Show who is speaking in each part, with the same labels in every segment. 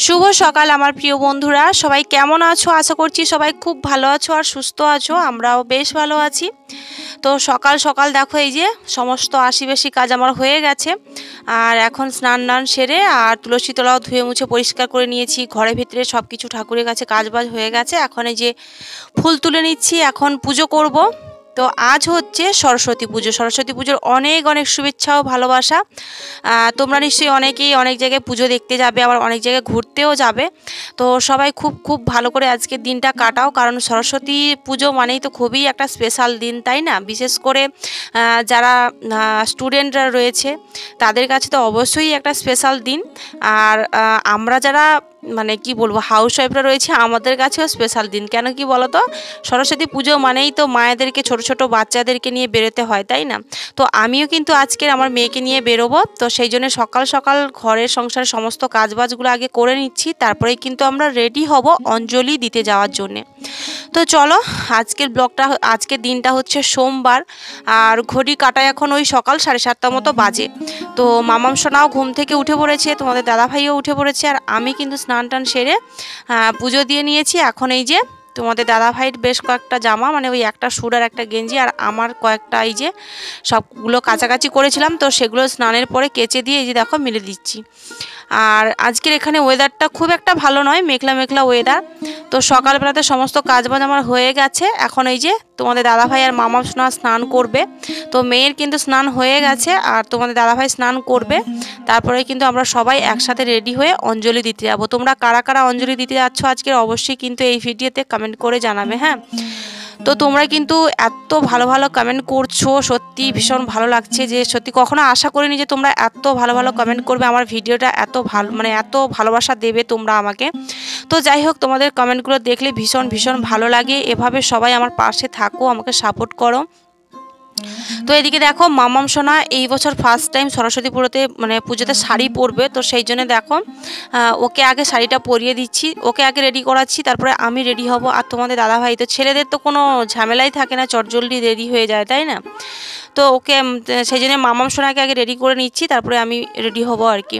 Speaker 1: শুভ সকাল আমার প্রিয় বন্ধুরা, সবাই কেমন আছো? আশা করছি সবাই খুব ভালো আছো আর সুস্থ আছো। আমরাও বেশ ভালো আছি। তো সকাল সকাল দেখো এই যে সমস্ত আশি বেশি কাজ আমার হয়ে গেছে। আর এখন স্নান সেরে আর তুলসী তলাও ধুয়ে মুছে পরিষ্কার করে নিয়েছি। ঘরের ভিতরে সব কিছু ঠাকুরের কাছে কাজবাজ হয়ে গেছে। এখন এই যে ফুল তুলে নিচ্ছি, এখন পুজো করব। তো আজ হচ্ছে সরস্বতী পুজো। সরস্বতী পুজোর অনেক অনেক শুভেচ্ছা ও ভালোবাসা। তোমরা নিশ্চয়ই অনেকেই অনেক জায়গায় পুজো দেখতে যাবে, আবার অনেক জায়গায় ঘুরতেও যাবে। তো সবাই খুব খুব ভালো করে আজকের দিনটা কাটাও, কারণ সরস্বতী পুজো মানেই তো খুবই একটা স্পেশাল দিন, তাই না? বিশেষ করে যারা স্টুডেন্টরা রয়েছে তাদের কাছে তো অবশ্যই একটা স্পেশাল দিন। আর আমরা যারা মানে কি বলবো হাউস ওয়াইফরা রয়েছে, আমাদের কাছেও স্পেশাল দিন। কেন কি বলো তো, সরস্বতী পুজো মানেই তো মায়েদেরকে, ছোট ছোট বাচ্চাদেরকে নিয়ে বেরোতে হয়, তাই না? তো আমিও কিন্তু আজকের আমার মেয়েকে নিয়ে বেরোবো। তো সেই জন্য সকাল সকাল ঘরের সংসারের সমস্ত কাজবাজগুলো আগে করে নিচ্ছি, তারপরেই কিন্তু আমরা রেডি হব অঞ্জলি দিতে যাওয়ার জন্যে। তো চলো, আজকের দিনটা হচ্ছে সোমবার। আর ঘড়ি কাটায় এখন ওই সকাল 7:30 মতো বাজে। তো মামাম সোনাও ঘুম থেকে উঠে পড়েছে, তোমাদের দাদাভাইও উঠে পড়েছে, আর আমি কিন্তু স্নান টান সেরে পুজো দিয়ে নিয়েছি। এখন এই যে তোমাদের দাদাভাইয়ের বেশ কয়েকটা জামা, মানে ওই একটা স্যুট আর একটা গেঞ্জি, আর আমার কয়েকটা এই যে সবগুলো কাচাকাচি করেছিলাম, তো সেগুলো স্নানের পরে কেচে দিয়ে এই যে দেখো মেলে দিচ্ছি। আর আজকের এখানে ওয়েদারটা খুব একটা ভালো নয়, মেঘলা মেঘলা ওয়েদার। তো সকালবেলাতে সমস্ত কাজবাজ আমার হয়ে গেছে। এখন এই যে তোমাদের দাদাভাই আর মামা সোনা স্নান করবে। তো মেয়ের কিন্তু স্নান হয়ে গেছে, আর তোমাদের দাদাভাই স্নান করবে। তারপরে কিন্তু আমরা সবাই একসাথে রেডি হয়ে অঞ্জলি দিতে যাবো। তোমরা কারা কারা অঞ্জলি দিতে যাচ্ছ আজকের, অবশ্যই কিন্তু এই ভিডিওতে কমেন্ট করে জানাবে, হ্যাঁ। তো তোমরা কিন্তু এত ভালো ভালো কমেন্ট করছো, সত্যি ভীষণ ভালো লাগছে। যে সত্যি কখনো আশা করিনি যে তোমরা এত ভালো ভালো কমেন্ট করবে, আমার ভিডিওটা এত ভালো, মানে এত ভালোবাসা দেবে তোমরা আমাকে। তো যাই হোক, তোমাদের কমেন্টগুলো দেখলে ভীষণ ভীষণ ভালো লাগে। এভাবে সবাই আমার পাশে থাকো, আমাকে সাপোর্ট করো। তো এদিকে দেখো মামাম সোনা এই বছর ফার্স্ট টাইম সরস্বতী পুজোতে শাড়ি পরবে। তো সেই জন্য দেখো ওকে আগে শাড়িটা পরিয়ে দিচ্ছি, ওকে আগে রেডি করাচ্ছি, তারপরে আমি রেডি হব। আর তোমাদের দাদাভাই তো, ছেলেদের তো কোনো ঝামেলাই থাকে না, চটজলদি রেডি হয়ে যায়, তাই না? তো ওকে সেই জন্য মামাম সোনাকে আগে রেডি করে নিচ্ছি, তারপরে আমি রেডি হব আর কি।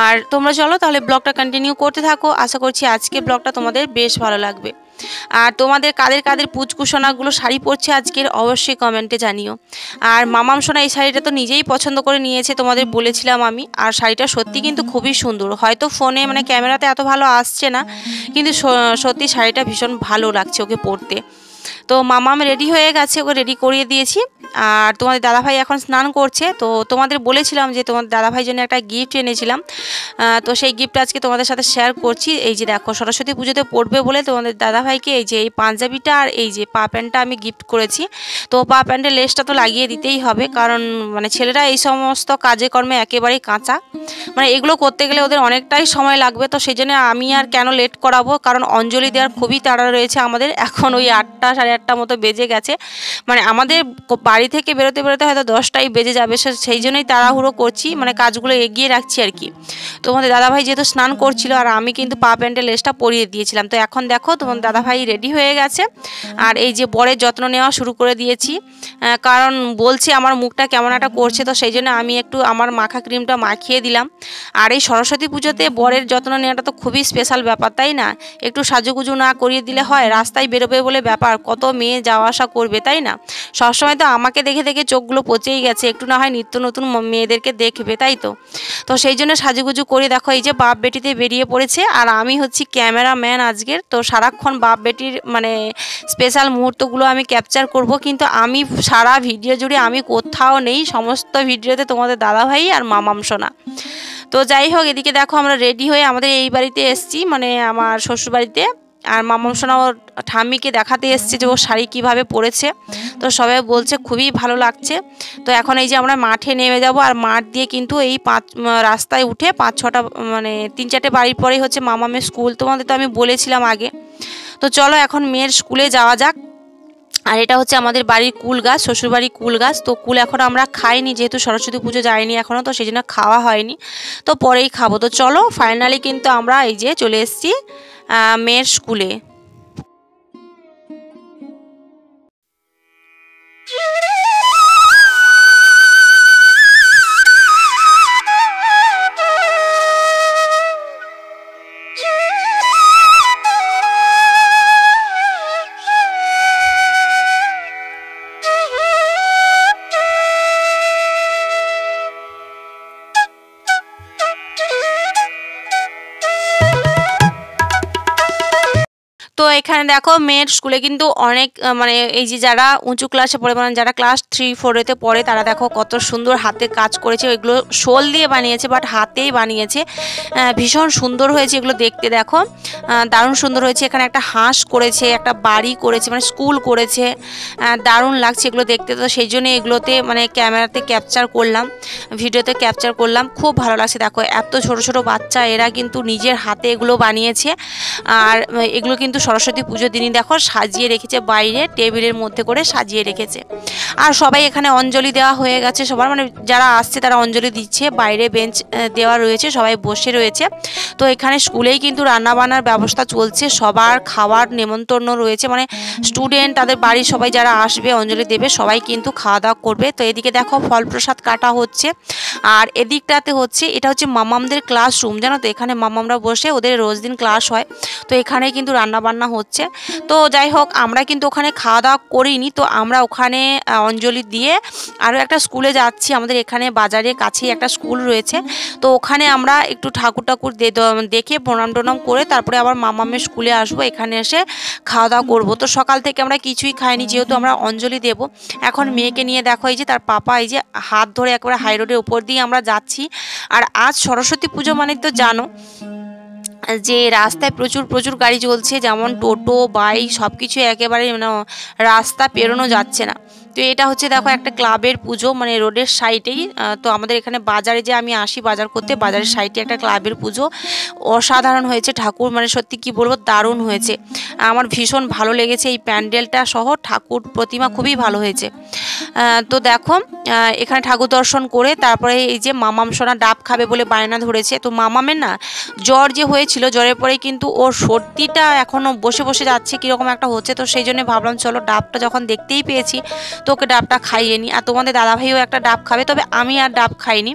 Speaker 1: আর তোমরা চলো তাহলে ব্লগটা কন্টিনিউ করতে থাকো। আশা করছি আজকে ব্লগটা তোমাদের বেশ ভালো লাগবে। আর তোমাদের কাদের কাদের পুচকুসোনাগুলো শাড়ি পরছে আজকের, অবশ্যই কমেন্টে জানিও। আর মামাম সোনা এই শাড়িটা তো নিজেই পছন্দ করে নিয়েছে, তোমাদের বলেছিলাম আমি। আর শাড়িটা সত্যি কিন্তু খুবই সুন্দর। হয়তো ফোনে মানে ক্যামেরাতে এত ভালো আসছে না, কিন্তু সত্যি শাড়িটা ভীষণ ভালো লাগছে ওকে পরতে। তো মামাম রেডি হয়ে গেছে, ওকে রেডি করিয়ে দিয়েছি। আর তোমাদের দাদাভাই এখন স্নান করছে। তো তোমাদের বলেছিলাম যে তোমাদের দাদাভাইয়ের জন্য একটা গিফট এনেছিলাম। তো সেই গিফট আজকে তোমাদের সাথে শেয়ার করছি। এই যে দেখো, সরস্বতী পুজোতে পড়বে বলে তোমাদের দাদাভাইকে এই যে এই পাঞ্জাবিটা আর এই যে পা প্যান্টটা আমি গিফট করেছি। তো পা প্যান্টের লেসটা তো লাগিয়ে দিতেই হবে, কারণ মানে ছেলেরা এই সমস্ত কাজে কর্মে একেবারেই কাঁচা, মানে এগুলো করতে গেলে ওদের অনেকটাই সময় লাগবে। তো সেই জন্য আমি আর কেন লেট করাবো, কারণ অঞ্জলি দেওয়ার খুবই তাড়া রয়েছে আমাদের। এখন ওই 8টা 8:30 মতো বেজে গেছে, মানে আমাদের বাড়ি থেকে বেরোতে বেরোতে হয়তো 10টাই বেজে যাবে। সেই জন্যই তাড়াহুড়ো করছি, মানে কাজগুলো এগিয়ে রাখছি আর কি। তোমাদের দাদাভাই যেহেতু স্নান করছিল, আর আমি কিন্তু পা প্যান্টের লেসটা পরিয়ে দিয়েছিলাম। তো এখন দেখো তোমাদের দাদাভাই রেডি হয়ে গেছে, আর এই যে বরের যত্ন নেওয়া শুরু করে দিয়েছি। কারণ বলছে আমার মুখটা কেমন একটা করছে, তো সেই জন্য আমি একটু আমার মাখা ক্রিমটা মাখিয়ে দিলাম। আর এই সরস্বতী পুজোতে বরের যত্ন নেওয়াটা তো খুবই স্পেশাল ব্যাপার, তাই না? একটু সাজুগুজু না করিয়ে দিলে হয়? রাস্তায় বেরোবে বলে ব্যাপার, কত মেয়ে যাওয়া আসা করবে, তাই না? সবসময় তো আমাকে দেখে দেখে চোখগুলো পচেই গেছে, একটু না হয় নিত্য নতুন মেয়েদেরকে দেখবে, তাই তো? তো সেই জন্য সাজুগুজু করে দেখো এই যে বাপ বেটিতে বেরিয়ে পড়েছে। আর আমি হচ্ছি ক্যামেরাম্যান আজকের। তো সারাক্ষণ বাপ বেটির মানে স্পেশাল মুহূর্তগুলো আমি ক্যাপচার করব, কিন্তু আমি সারা ভিডিও জুড়ে আমি কোথাও নেই, সমস্ত ভিডিওতে তোমাদের দাদাভাই আর মামাম সোনা। তো যাই হোক, এদিকে দেখো আমরা রেডি হয়ে আমাদের এই বাড়িতে এসছি, মানে আমার শ্বশুরবাড়িতে। আর মামাম সোনা ওর ঠাম্মিকে দেখাতে এসছে যে ও শাড়ি কীভাবে পরেছে। তো সবাই বলছে খুবই ভালো লাগছে। তো এখন এই যে আমরা মাঠে নেমে যাব, আর মাঠ দিয়ে কিন্তু এই রাস্তায় উঠে 5-6টা মানে 3-4টে বাড়ির পরেই হচ্ছে মামামের স্কুল, তোমাদের তো আমি বলেছিলাম আগে। তো চলো এখন মেয়ের স্কুলে যাওয়া যাক। আর এটা হচ্ছে আমাদের বাড়ির কুল গাছ, শ্বশুরবাড়ির কুল গাছ। তো কুল এখন আমরা খাইনি, যেহেতু সরস্বতী পুজো যায়নি এখনও, তো সেই জন্য খাওয়া হয়নি, তো পরেই খাবো। তো চলো ফাইনালি কিন্তু আমরা এই যে চলে এসেছি মেয়ের স্কুলে। এখানে দেখো মেয়ের স্কুলে কিন্তু অনেক মানে এই যে যারা উঁচু ক্লাসে পড়ে মানে যারা ক্লাস 3-4-এতে পড়ে তারা দেখো কত সুন্দর হাতে কাজ করেছে। এগুলো শোল দিয়ে বানিয়েছে বাট হাতেই বানিয়েছে, ভীষণ সুন্দর হয়েছে এগুলো দেখতে। দেখো দারুণ সুন্দর হয়েছে। এখানে একটা হাঁস করেছে, একটা বাড়ি করেছে, মানে স্কুল করেছে, দারুণ লাগছে এগুলো দেখতে। তো সেই জন্য এগুলোতে মানে ক্যামেরাতে ক্যাপচার করলাম, ভিডিওতে ক্যাপচার করলাম, খুব ভালো লাগছে। দেখো এত ছোট ছোট বাচ্চা, এরা কিন্তু নিজের হাতে এগুলো বানিয়েছে। আর এগুলো কিন্তু সরস্বতী পুজোর দিনই দেখো সাজিয়ে রেখেছে, বাইরে টেবিলের মধ্যে করে সাজিয়ে রেখেছে। আর সবাই এখানে অঞ্জলি দেওয়া হয়ে গেছে সবার, মানে যারা আসছে তারা অঞ্জলি দিচ্ছে, বাইরে বেঞ্চ দেওয়া রয়েছে, সবাই বসে রয়েছে। তো এখানে স্কুলেই কিন্তু রান্নাবান্নার ব্যবস্থা চলছে, সবার খাওয়ার নেমন্তন্ন রয়েছে, মানে স্টুডেন্ট তাদের বাড়ির সবাই যারা আসবে অঞ্জলি দেবে সবাই কিন্তু খাওয়া দাওয়া করবে। তো এদিকে দেখো ফল প্রসাদ কাটা হচ্ছে, আর এদিকটাতে হচ্ছে এটা হচ্ছে মামামদের ক্লাসরুম, জানো তো, এখানে মামামরা বসে ওদের রোজ দিন ক্লাস হয়, তো এখানে কিন্তু রান্না বান্না হচ্ছে। তো যাই হোক আমরা কিন্তু ওখানে খাওয়া দাওয়া করিনি, তো আমরা ওখানে অঞ্জলি দিয়ে আরও একটা স্কুলে যাচ্ছি। আমাদের এখানে বাজারের কাছেই একটা স্কুল রয়েছে, তো ওখানে আমরা একটু ঠাকুর দেখে প্রণাম টনাম করে তারপরে আবার মামামের স্কুলে আসবো, এখানে এসে খাওয়া দাওয়া করবো। তো সকাল থেকে আমরা কিছুই খাইনি, যেহেতু আমরা অঞ্জলি দেব। এখন মেয়েকে নিয়ে দেখো এই যে তার পাপা এই যে হাত ধরে একবারে হাই রোডের উপর দিয়ে আমরা যাচ্ছি। আর আজ সরস্বতী পুজো মানে তো জানো যে রাস্তায় প্রচুর প্রচুর গাড়ি চলছে, যেমন টোটো বাইক সব কিছু একেবারে মানে রাস্তা পেরোনো যাচ্ছে না। তো এটা হচ্ছে দেখো একটা ক্লাবের পুজো, মানে রোডের সাইডেই। তো আমাদের এখানে বাজারে যে আমি আসি বাজার করতে, বাজারের সাইডে একটা ক্লাবের পুজো, অসাধারণ হয়েছে ঠাকুর, মানে সত্যি কি বলবো দারুণ হয়েছে। আমার ভীষণ ভালো লেগেছে এই প্যান্ডেলটা সহ, ঠাকুর প্রতিমা খুবই ভালো হয়েছে। তো দেখো এখানে ঠাকুর দর্শন করে তারপরে এই যে মামাম সোনা ডাব খাবে বলে বায়না ধরেছে। তো মামামের না জ্বর যে হয়েছিল, জ্বরের পরে কিন্তু ওর সর্দিটা এখনও বসে বসে যাচ্ছে, কীরকম একটা হচ্ছে। তো সেই জন্য ভাবলাম চলো ডাবটা যখন দেখতেই পেয়েছি তো ওকে ডাবটা খাইয়ে নিই। আর তোমাদের দাদাভাইও একটা ডাব খাবে, তবে আমি আর ডাব খাইনি।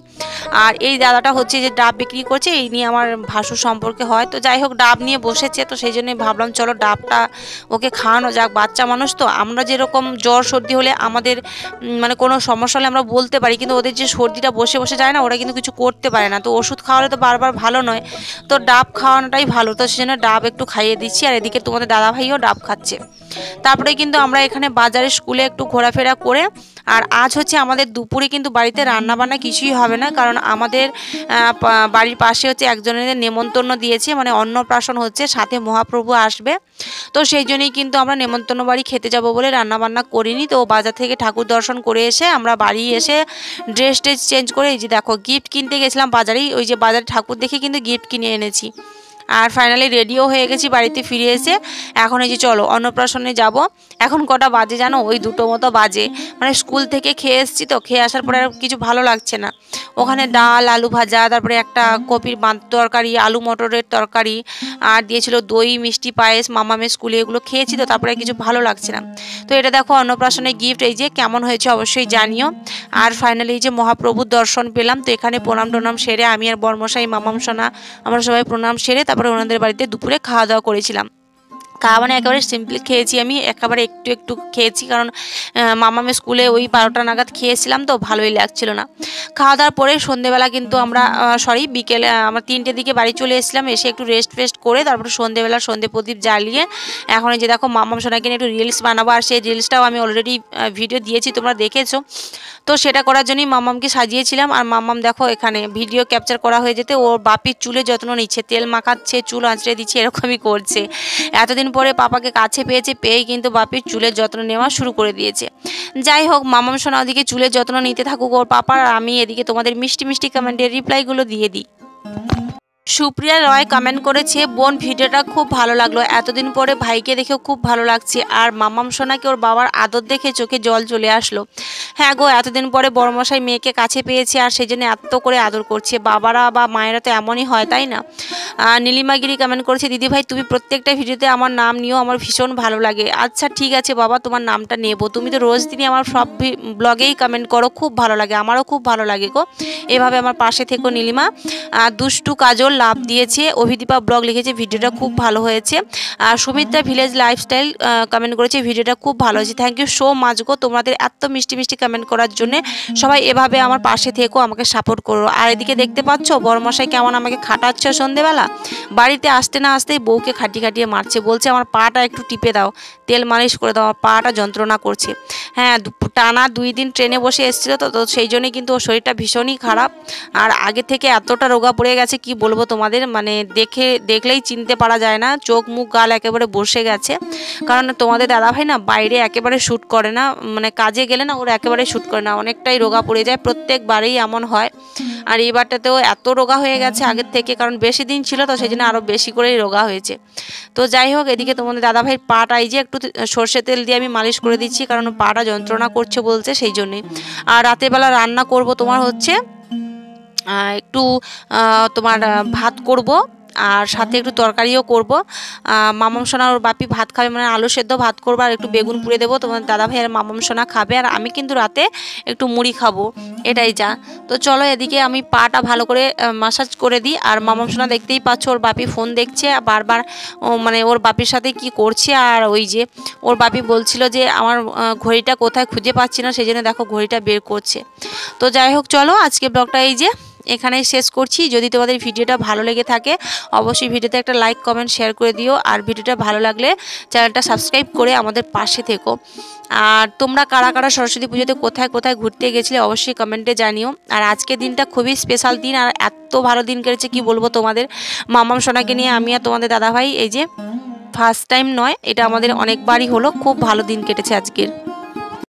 Speaker 1: আর এই দাদাটা হচ্ছে যে ডাব বিক্রি করছে, এই নিয়ে আমার ভাসুর সম্পর্কে হয়। তো যাই হোক ডাব নিয়ে বসেছে, তো সেই জন্যই ভাবলাম চলো ডাবটা ওকে খাওয়ানো যাক। বাচ্চা মানুষ তো, আমরা যেরকম জ্বর সর্দি হলে আমাদের মানে কোনো সমস্যা হলে আমরা বলতে পারি, কিন্তু ওদের যে সর্দিটা বসে বসে যায় না, ওরা কিন্তু কিছু করতে পারে না। তো ওষুধ খাওয়ালে তো বারবার ভালো নয়, তো ডাব খাওয়ানোটাই ভালো। তো সেই জন্য ডাব একটু খাইয়ে দিচ্ছি, আর এদিকে তোমাদের দাদাভাইও ডাব খাচ্ছে। তারপরে কিন্তু আমরা এখানে বাজারে স্কুলে একটু ঘোরাফেরা করে, আর আজ হচ্ছে আমাদের দুপুরে কিন্তু বাড়িতে রান্না বান্না কিছুই হবে না, কারণ আমাদের বাড়ির পাশে হচ্ছে একজনের নেমন্তন্ন দিয়েছে, মানে অন্নপ্রাশন হচ্ছে, সাথে মহাপ্রভু আসবে। তো সেই জন্যই কিন্তু আমরা নেমন্তন্ন বাড়ি খেতে যাব বলে রান্না বান্না করিনি। তো বাজার থেকে ঠাকুর দর্শন করে এসে আমরা বাড়ি এসে ড্রেস চেঞ্জ করে এই যে দেখো গিফট কিনতে গেছিলাম বাজারেই, ওই যে বাজারে ঠাকুর দেখে কিন্তু গিফট কিনে এনেছি। আর ফাইনালি রেডিও হয়ে গেছি বাড়িতে ফিরে এসে। এখন এই যে চলো অন্নপ্রাশনে যাব। এখন কটা বাজে জানো, ওই 2টো মতো বাজে। মানে স্কুল থেকে খেয়ে এসেছি, তো খেয়ে আসার পরে আর কিছু ভালো লাগছে না। ওখানে ডাল আলু ভাজা, তারপরে একটা কপির বাঁধ তরকারি, আলু মটরের তরকারি, আর দিয়েছিল দই মিষ্টি পায়েস মামামের স্কুলে, এগুলো খেয়েছি, তো তারপরে কিছু ভালো লাগছে না। তো এটা দেখো অন্নপ্রাশনের গিফট, এই যে কেমন হয়েছে অবশ্যই জানিও। আর ফাইনালি এই যে মহাপ্রভুর দর্শন পেলাম, তো এখানে প্রণাম টনাম সেরে আমি আর বর্মশাই মামাম সোনা আমরা সবাই প্রণাম সেরে তারপরে ওনাদের বাড়িতে দুপুরে খাওয়া দাওয়া করেছিলাম। খাওয়া মানে একেবারে সিম্পলি খেয়েছি, আমি একেবারে একটু একটু খেয়েছি, কারণ মামামের স্কুলে ওই 12টা নাগাদ খেয়েছিলাম, তো ভালোই লাগছিল না। খাওয়া দাওয়ার পরে সন্ধেবেলা কিন্তু আমরা বিকেলে আমরা 3টের দিকে বাড়ি চলে এসেছিলাম, এসে একটু রেস্ট ফেস্ট করে তারপরে সন্ধেবেলা সন্ধে প্রদীপ জ্বালিয়ে এখন এই যে দেখো মামাম সোনাকে নিয়ে একটু রিলস বানাবো, আর সেই রিলসটাও আমি অলরেডি ভিডিও দিয়েছি, তোমরা দেখেছো। তো সেটা করার জন্যই মামামকে সাজিয়েছিলাম। আর মামাম দেখো এখানে ভিডিও ক্যাপচার করা হয়ে যেতে ওর বাপির চুলে যত্ন নিচ্ছে, তেল মাখাচ্ছে, চুল আঁচড়ে দিচ্ছে, এরকমই করছে। এতদিন পরে পাপাকে কাছে পেয়েই কিন্তু বাপির চুলের যত্ন নেওয়া শুরু করে দিয়েছে। যাই হোক মামাম সোনা ওদিকে চুলের যত্ন নিতে থাকুক ওর পাপার, আর আমি এদিকে তোমাদের মিষ্টি মিষ্টি কমেন্টের রিপ্লাইগুলো দিয়ে দিই। সুপ্রিয়া রয় কমেন্ট করেছে, বোন ভিডিওটা খুব ভালো লাগলো, এতদিন পরে ভাইকে দেখেও খুব ভালো লাগছে, আর মামাম সোনাকে ওর বাবার আদর দেখে চোখে জল চলে আসলো। হ্যাঁ গো, এতদিন পরে বড়মশাই মেয়েকে কাছে পেয়েছে, আর সেই জন্য এত করে আদর করছে। বাবারা বা মায়েরা তো এমনই হয়, তাই না? নীলিমাগিরি কমেন্ট করেছে, দিদি ভাই তুমি প্রত্যেকটা ভিডিওতে আমার নাম নিও, আমার ভীষণ ভালো লাগে। আচ্ছা ঠিক আছে বাবা, তোমার নামটা নেবো, তুমি তো রোজ দিনই আমার সব ব্লগেই কমেন্ট করো, খুব ভালো লাগে, আমারও খুব ভালো লাগে গো, এভাবে আমার পাশে থেকো নীলিমা। দুষ্টু কাজল লাভ দিয়েছে। অভিদীপা ব্লগ লিখেছে ভিডিওটা খুব ভালো হয়েছে। আর সুমিত্রা ভিলেজ লাইফস্টাইল কমেন্ট করেছে ভিডিওটা খুব ভালো হয়েছে। থ্যাংক ইউ সো মাচ গো, তোমাদের এত মিষ্টি মিষ্টি কমেন্ট করার জন্য। সবাই এভাবে আমার পাশে থেকো, আমাকে সাপোর্ট করো। আর এদিকে দেখতে পাচ্ছ বড়মশাই কেমন আমাকে খাটাচ্ছে সন্ধেবেলা। বাড়িতে আসতে না আসতেই বউকে খাটিয়ে মারছে, বলছে আমার পাটা একটু টিপে দাও, তেল মালিশ করে দাও, আমার পাটা যন্ত্রণা করছে। হ্যাঁ, টানা 2 দিন ট্রেনে বসে এসেছিলো তো সেই জন্যই কিন্তু ওর শরীরটা ভীষণই খারাপ। আর আগে থেকে এতটা রোগা পড়ে গেছে কি বলবো তোমাদের, মানে দেখলেই চিনতে পারা যায় না, চোখ মুখ গাল একেবারে বসে গেছে। কারণ তোমাদের দাদাভাই না বাইরে একেবারে শ্যুট করে না, মানে কাজে গেলে না ওর একেবারে শ্যুট করে না, অনেকটাই রোগা পড়ে যায়, প্রত্যেকবারেই এমন হয়। আর এইবারটাতেও এত রোগা হয়ে গেছে আগের থেকে, কারণ বেশি দিন ছিল তো সেই জন্য আরও বেশি করেই রোগা হয়েছে। তো যাই হোক, এদিকে তোমাদের দাদাভাইয়ের পাটা এই যে একটু সর্ষে তেল দিয়ে আমি মালিশ করে দিচ্ছি, কারণ পাটা যন্ত্রণা করছে বলছে সেই জন্যই। আর রাতের বেলা রান্না করব তোমার হচ্ছে একটু তোমার ভাত করব, আর সাথে একটু তরকারিও করব। মামাম সোনা ওর বাপি ভাত খাবে, মানে আলু সেদ্ধ ভাত করবো আর একটু বেগুন পুড়ে দেবো। তোমার দাদা ভাই আর মামাম সোনা খাবে, আর আমি কিন্তু রাতে একটু মুড়ি খাবো, এটাই যা। তো চলো এদিকে আমি পাটা ভালো করে মাসাজ করে দিই। আর মামাম সোনা দেখতেই পাচ্ছ ওর বাপি ফোন দেখছে বারবার, মানে ওর বাপির সাথে কি করছে। আর ওই যে ওর বাপি বলছিল যে আমার ঘড়িটা কোথায় খুঁজে পাচ্ছি না, সেই জন্য দেখো ঘড়িটা বের করছে। তো যাই হোক, চলো আজকে ব্লগটা এই যে এখানেই শেষ করছি। যদি তোমাদের ভিডিওটা ভালো লেগে থাকে অবশ্যই ভিডিওতে একটা লাইক কমেন্ট শেয়ার করে দিও, আর ভিডিওটা ভালো লাগলে চ্যানেলটা সাবস্ক্রাইব করে আমাদের পাশে থেকো। আর তোমরা কারা কারা সরস্বতী পুজোতে কোথায় কোথায় ঘুরতে গেছিলে অবশ্যই কমেন্টে জানিও। আর আজকের দিনটা খুবই স্পেশাল দিন, আর এত ভালো দিন কেটেছে কি বলবো তোমাদের। মামাম সোনাকে নিয়ে আমি আর তোমাদের দাদাভাই এই যে ফার্স্ট টাইম নয়, এটা আমাদের অনেকবারই হলো, খুব ভালো দিন কেটেছে আজকের।